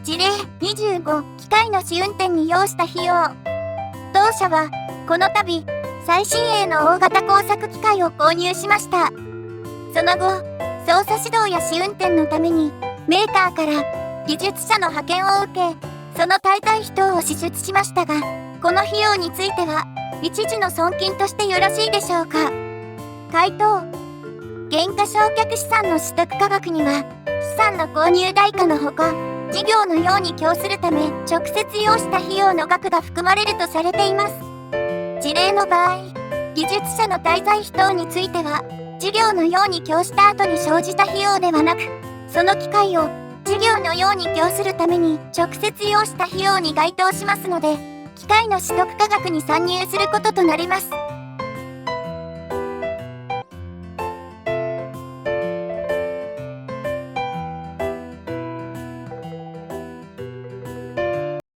事例25、機械の試運転に要した費用。当社は、この度、最新鋭の大型工作機械を購入しました。その後、操作指導や試運転のために、メーカーから技術者の派遣を受け、その滞在費等を支出しましたが、この費用については、一時の損金としてよろしいでしょうか。回答。減価償却資産の取得価格には、資産の購入代価のほか、事業のように供するため直接要した費用の額が含まれるとされています。事例の場合、技術者の滞在費等については、事業のように供した後に生じた費用ではなく、その機会を事業のように供するために直接要した費用に該当しますので、機械の取得価格に算入することとなります。